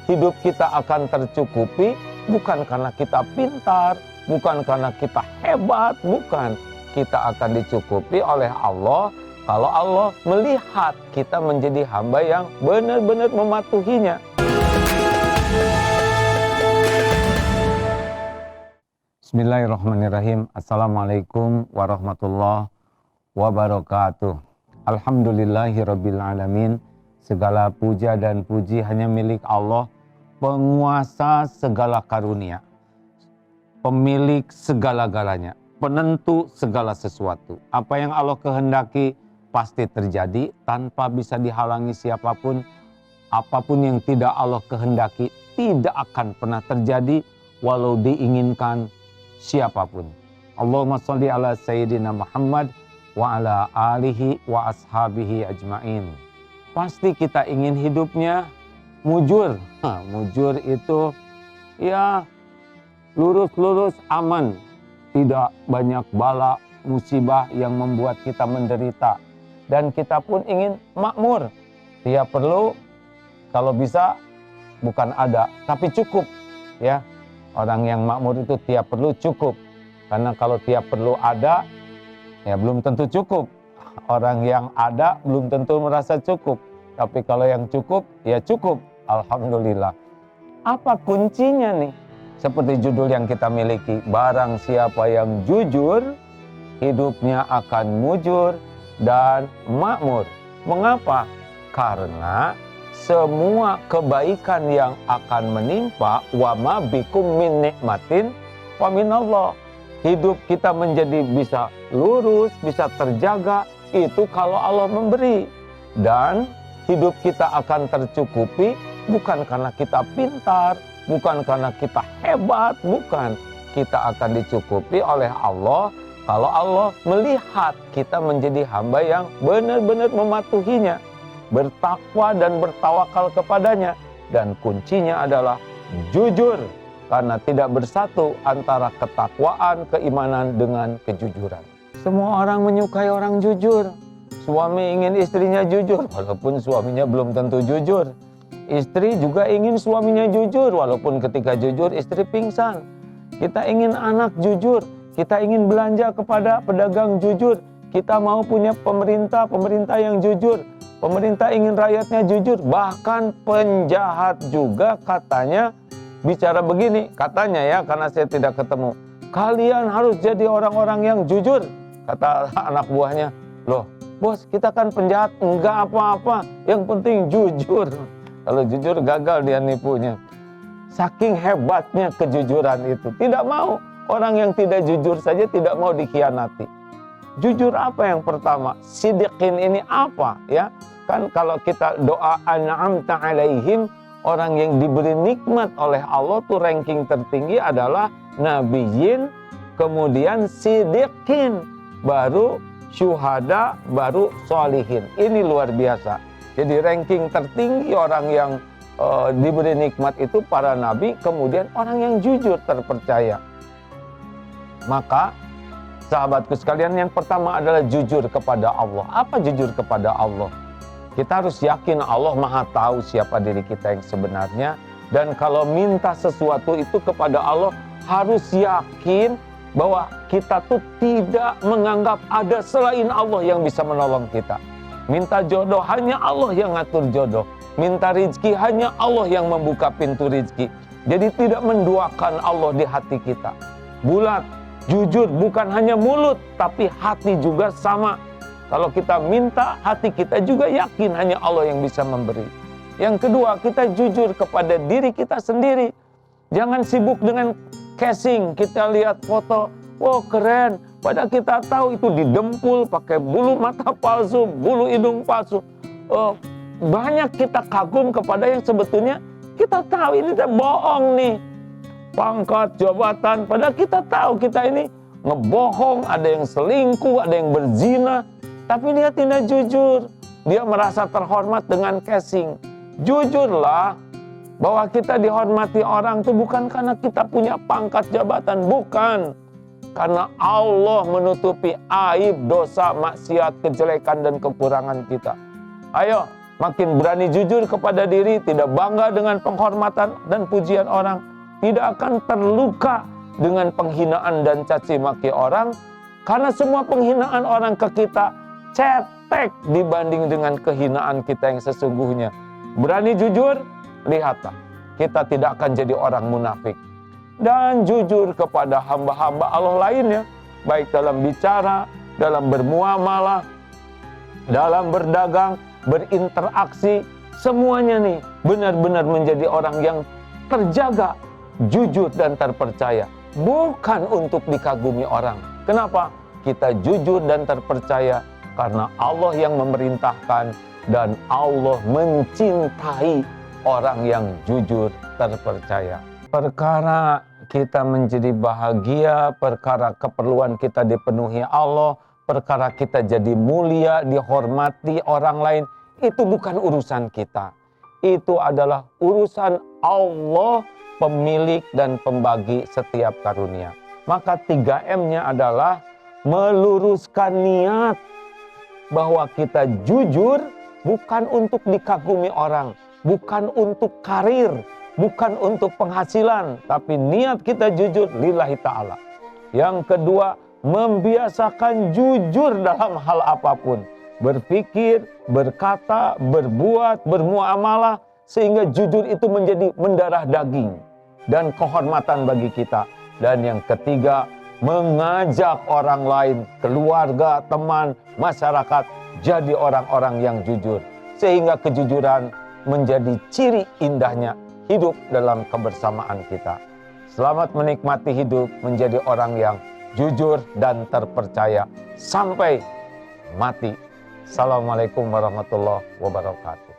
hidup kita akan tercukupi bukan karena kita pintar, bukan karena kita hebat, bukan. Kita akan dicukupi oleh Allah kalau Allah melihat kita menjadi hamba yang benar-benar mematuhinya. Bismillahirrahmanirrahim. Assalamualaikum warahmatullahi wabarakatuh. Alhamdulillahirabbil alamin. Segala puja dan puji hanya milik Allah, penguasa segala karunia, pemilik segala-galanya, penentu segala sesuatu. Apa yang Allah kehendaki pasti terjadi tanpa bisa dihalangi siapapun. Apapun yang tidak Allah kehendaki tidak akan pernah terjadi walau diinginkan siapapun. Allahumma sholli ala sayyidina Muhammad wa ala alihi wa ashabihi ajmain. Pasti kita ingin hidupnya mujur. Mujur itu ya lurus-lurus, aman. Tidak banyak bala, musibah yang membuat kita menderita. Dan kita pun ingin makmur. Dia perlu, kalau bisa, bukan ada, tapi cukup. Ya, orang yang makmur itu tiap perlu cukup. Karena kalau tiap perlu ada, ya belum tentu cukup. Orang yang ada belum tentu merasa cukup. Tapi kalau yang cukup, ya cukup. Alhamdulillah. Apa kuncinya nih? Seperti judul yang kita miliki. Barang siapa yang jujur, hidupnya akan mujur dan makmur. Mengapa? Karena semua kebaikan yang akan menimpa, wa ma bikum min nikmatin fa minallah. Hidup kita menjadi bisa lurus, bisa terjaga, itu kalau Allah memberi. Dan hidup kita akan tercukupi bukan karena kita pintar, bukan karena kita hebat, bukan. Kita akan dicukupi oleh Allah kalau Allah melihat kita menjadi hamba yang benar-benar mematuhinya, bertakwa dan bertawakal kepadanya. Dan kuncinya adalah jujur, karena tidak bersatu antara ketakwaan, keimanan dengan kejujuran. Semua orang menyukai orang jujur. Suami ingin istrinya jujur, walaupun suaminya belum tentu jujur. Istri juga ingin suaminya jujur, walaupun ketika jujur istri pingsan. Kita ingin anak jujur, kita ingin belanja kepada pedagang jujur. Kita mau punya pemerintah yang jujur. Pemerintah ingin rakyatnya jujur. Bahkan penjahat juga katanya bicara begini, katanya ya, karena saya tidak ketemu. Kalian harus jadi orang-orang yang jujur. Kata anak buahnya, loh bos, kita kan penjahat, enggak apa-apa, yang penting jujur. Kalau jujur gagal dia nipunya. Saking hebatnya kejujuran itu. Tidak mau, orang yang tidak jujur saja tidak mau dikhianati. Jujur apa yang pertama? Sidiqin ini apa ya? Kan kalau kita doa an'amta alaihim, orang yang diberi nikmat oleh Allah tuh ranking tertinggi adalah nabiyyin, kemudian sidiqin, baru syuhada, baru sholihin. Ini luar biasa. Jadi ranking tertinggi orang yang diberi nikmat itu para nabi, kemudian orang yang jujur, terpercaya. Maka sahabatku sekalian, yang pertama adalah jujur kepada Allah. Apa jujur kepada Allah? Kita harus yakin Allah Maha tahu siapa diri kita yang sebenarnya. Dan kalau minta sesuatu itu kepada Allah, harus yakin bahwa kita tuh tidak menganggap ada selain Allah yang bisa menolong kita. Minta jodoh, hanya Allah yang ngatur jodoh. Minta rizki, hanya Allah yang membuka pintu rizki. Jadi tidak menduakan Allah di hati kita. Bulat, jujur, bukan hanya mulut, tapi hati juga sama. Kalau kita minta, hati kita juga yakin hanya Allah yang bisa memberi. Yang kedua, kita jujur kepada diri kita sendiri. Jangan sibuk dengan casing. Kita lihat foto, wow keren. Padahal kita tahu itu didempul pakai bulu mata palsu, bulu hidung palsu. Banyak kita kagum kepada yang sebetulnya kita tahu ini bohong nih. Pangkat, jabatan, padahal kita tahu kita ini ngebohong, ada yang selingkuh, ada yang berzina. Tapi dia tidak jujur. Dia merasa terhormat dengan casing. Jujurlah bahwa kita dihormati orang itu bukan karena kita punya pangkat jabatan, bukan. Karena Allah menutupi aib, dosa, maksiat, kejelekan, dan kekurangan kita. Ayo, makin berani jujur kepada diri, tidak bangga dengan penghormatan dan pujian orang, tidak akan terluka dengan penghinaan dan caci maki orang, karena semua penghinaan orang ke kita cetek dibanding dengan kehinaan kita yang sesungguhnya. Berani jujur, lihatlah, kita tidak akan jadi orang munafik. Dan jujur kepada hamba-hamba Allah lainnya, baik dalam bicara, dalam bermuamalah, dalam berdagang, berinteraksi, semuanya nih benar-benar menjadi orang yang terjaga, jujur dan terpercaya. Bukan untuk dikagumi orang. Kenapa? Kita jujur dan terpercaya karena Allah yang memerintahkan dan Allah mencintai orang yang jujur terpercaya. Perkara kita menjadi bahagia, perkara keperluan kita dipenuhi Allah, perkara kita jadi mulia, dihormati orang lain, itu bukan urusan kita. Itu adalah urusan Allah, pemilik dan pembagi setiap karunia. Maka 3M-nya adalah meluruskan niat bahwa kita jujur bukan untuk dikagumi orang, bukan untuk karir, bukan untuk penghasilan, tapi niat kita jujur lillahi ta'ala. Yang kedua, membiasakan jujur dalam hal apapun. Berpikir, berkata, berbuat, bermuamalah, sehingga jujur itu menjadi mendarah daging dan kehormatan bagi kita. Dan yang ketiga, mengajak orang lain, keluarga, teman, masyarakat, jadi orang-orang yang jujur. Sehingga kejujuran menjadi ciri indahnya hidup dalam kebersamaan kita. Selamat menikmati hidup menjadi orang yang jujur dan terpercaya sampai mati. Assalamualaikum warahmatullahi wabarakatuh.